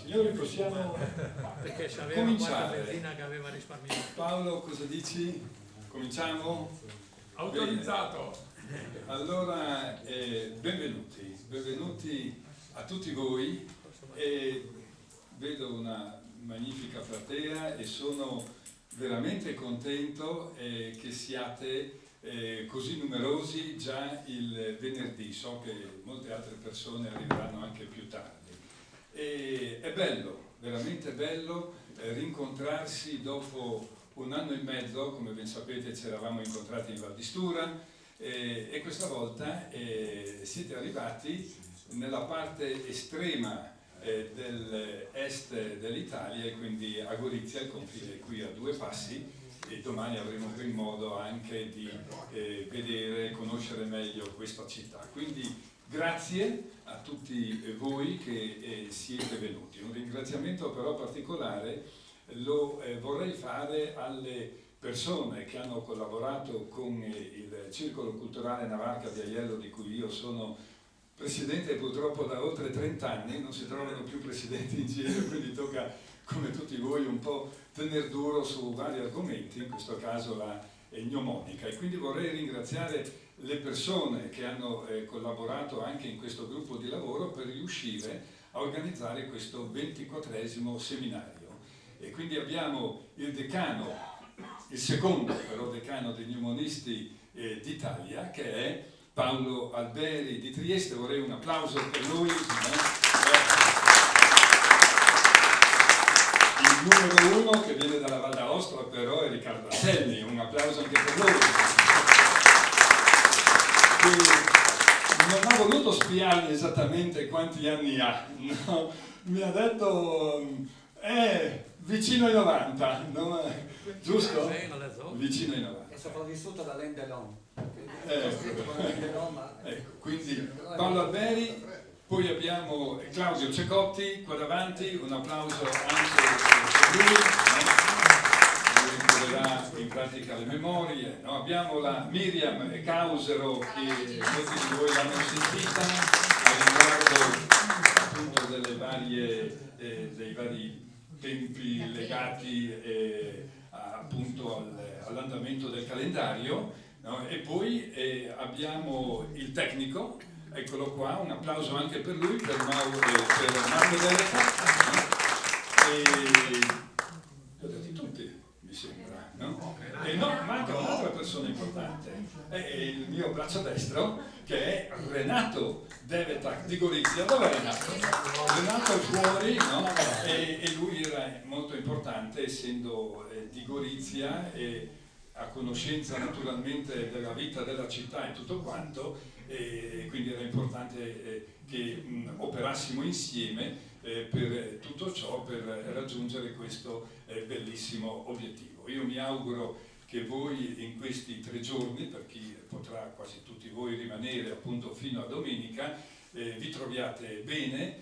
Signori, possiamo perché c'aveva cominciare. benzina che aveva risparmiato. Paolo, cosa dici? Cominciamo? Autorizzato. Bene. Allora, benvenuti a tutti voi. Vedo una magnifica platea e sono veramente contento che siate così numerosi già il venerdì. So che molte altre persone arriveranno anche più tardi. È bello, veramente bello rincontrarsi dopo un anno e mezzo. Come ben sapete ci eravamo incontrati in Val di Stura e questa volta siete arrivati nella parte estrema dell'est dell'Italia, e quindi a Gorizia, il confine qui a due passi, e domani avremo ben modo anche di vedere e conoscere meglio questa città. Quindi grazie a tutti voi che siete venuti. Un ringraziamento però particolare lo vorrei fare alle persone che hanno collaborato con il Circolo Culturale Navarca di Aiello, di cui io sono presidente e purtroppo da oltre 30 anni, non si trovano più presidenti in giro, quindi tocca, come tutti voi, un po' tener duro su vari argomenti, in questo caso la gnomonica. E quindi vorrei ringraziare le persone che hanno collaborato anche in questo gruppo di lavoro per riuscire a organizzare questo 24esimo seminario. E quindi abbiamo il decano, il secondo però decano dei gnomonisti d'Italia, che è Paolo Alberi di Trieste. Vorrei un applauso per lui. Il numero uno, che viene dalla Val d'Aosta, però, è Riccardo Asselli. Un applauso anche per lui. Non ha voluto spiarmi esattamente quanti anni ha, no? Mi ha detto vicino ai 90, no? Giusto? Vicino ai 90. È sopravvissuto da Alain Delon. Ecco, quindi Paolo Alberi, poi abbiamo Claudio Cecotti qua davanti, un applauso anche per lui. Ricorderà in pratica le memorie, no? Abbiamo la Miriam Causero, che molti di voi l'hanno sentita a riguardo appunto dei vari tempi legati appunto all'andamento del calendario, no? E poi abbiamo il tecnico, eccolo qua, un applauso anche per lui, per Marco Delleca. Li ho detti tutti, mi sembra, no? E no, manca un'altra persona importante, è il mio braccio destro, che è Renato Devetac di Gorizia. Dov'è Renato? Renato è fuori, no? E lui era molto importante, essendo di Gorizia e a conoscenza naturalmente della vita della città e tutto quanto, e quindi era importante che operassimo insieme per tutto ciò, per raggiungere questo bellissimo obiettivo. Io mi auguro che voi in questi 3 giorni, per chi potrà quasi tutti voi rimanere appunto fino a domenica, vi troviate bene.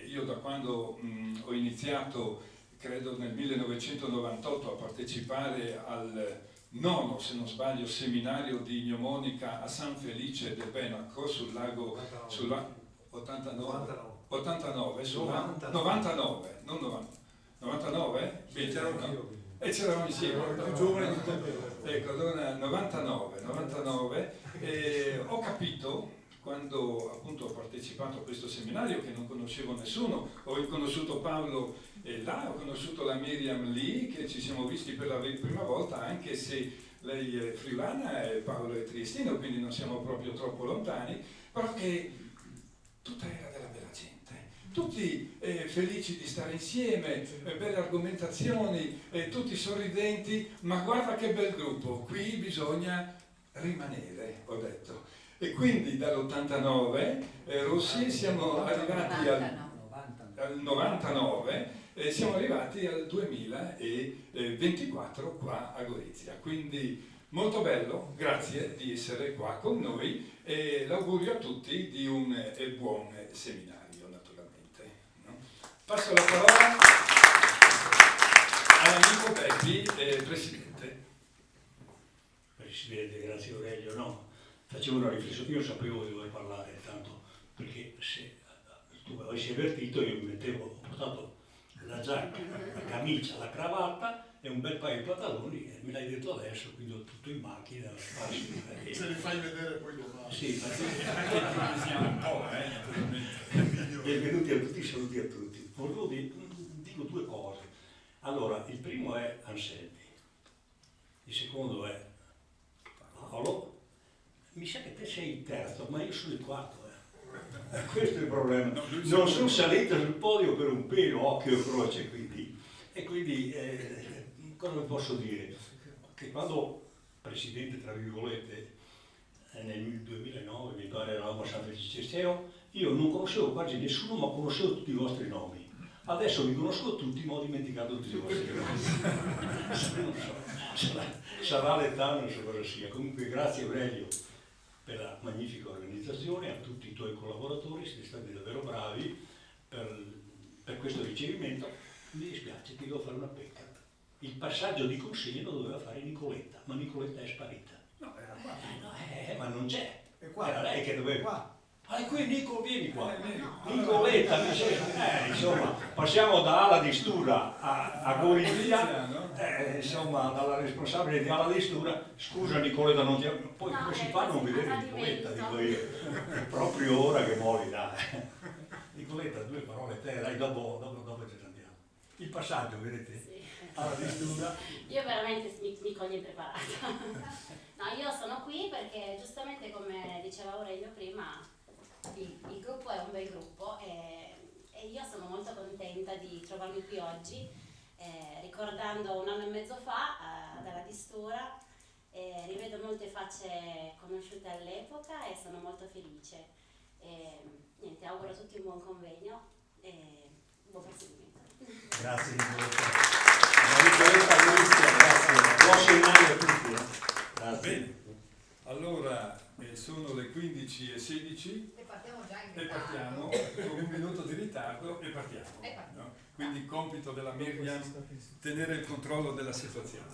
Io da quando ho iniziato, credo nel 1998, a partecipare al 9º, se non sbaglio, seminario di gnomonica a San Felice del Benaco sul lago, 89, non 99? E c'eravamo insieme, più giovane di te. Ecco, allora 99, ho capito, quando appunto ho partecipato a questo seminario, che non conoscevo nessuno, ho conosciuto Paolo là, ho conosciuto la Miriam lì, che ci siamo visti per la prima volta, anche se lei è friulana e Paolo è triestino, quindi non siamo proprio troppo lontani, però che tutta era della bella gente. Tutti felici di stare insieme, belle argomentazioni, tutti sorridenti, ma guarda che bel gruppo, qui bisogna rimanere, ho detto. E quindi dall'89, Rossi, siamo arrivati al 99, siamo arrivati al 2024 qua a Gorizia. Quindi molto bello, grazie di essere qua con noi e l'augurio a tutti di un buon seminario, naturalmente. No? Passo la parola all'amico Peppi, Presidente. Presidente, grazie Aurelio. No, facevo una riflessione, io sapevo di dover parlare tanto, perché se tu avessi avvertito, io mi mettevo, ho portato la giacca, la camicia, la cravatta e un bel paio di pantaloni e me l'hai detto adesso, quindi ho tutto in macchina. Se li fai vedere poi domani. Sì, ma Siamo un po', naturalmente. benvenuti a tutti, saluti a tutti. Volevo dico due cose. Allora, il primo è Anselmi, il secondo è Paolo. Mi sa che te sei il terzo, ma io sono il quarto. Questo è il problema. Non sono salito sul podio per un pelo, occhio e croce, quindi. E quindi cosa vi posso dire? Che quando presidente, tra virgolette, nel 2009, mi pare eravamo a San Francesco, io non conoscevo quasi nessuno, ma conoscevo tutti i vostri nomi. Adesso vi conosco tutti, ma ho dimenticato tutti i vostri nomi. Non so, sarà l'età, non so cosa sia. Comunque grazie Aurelio per la magnifica organizzazione, a tutti i tuoi collaboratori, siete stati davvero bravi per questo ricevimento. Mi dispiace, ti devo fare una pecca. Il passaggio di consegna lo doveva fare Nicoletta, ma Nicoletta è sparita. No, era qua. Ma non c'è. E qua. Era lei che doveva. Qua. Ah, qui Nico, vieni qua. Nicoletta, insomma, passiamo da Ala di Stura a Gorizia, insomma, dalla responsabile di Ala di Stura. Scusa Nicoletta, non ti... poi come si fa a non vedere Nicoletta, dico io. Proprio ora che muori, dai. Nicoletta, due parole te, dai, dopo ci andiamo. Il passaggio, vedete? Sì. Alla di Stura. Io veramente mi coglie impreparata. No, io sono qui perché giustamente come diceva Aurelio prima, il gruppo è un bel gruppo e io sono molto contenta di trovarmi qui oggi, ricordando 1 anno e mezzo fa dalla Distura, rivedo molte facce conosciute all'epoca e sono molto felice. Niente, auguro a tutti un buon convegno e buon proseguimento. Grazie Nicoletta, grazie. Buon seminario a tutti. Grazie. Bene, allora sono le 15:16 E partiamo già in e partiamo con 1 minuto di ritardo e partiamo. No? Quindi il compito della Miriam tenere il controllo della situazione.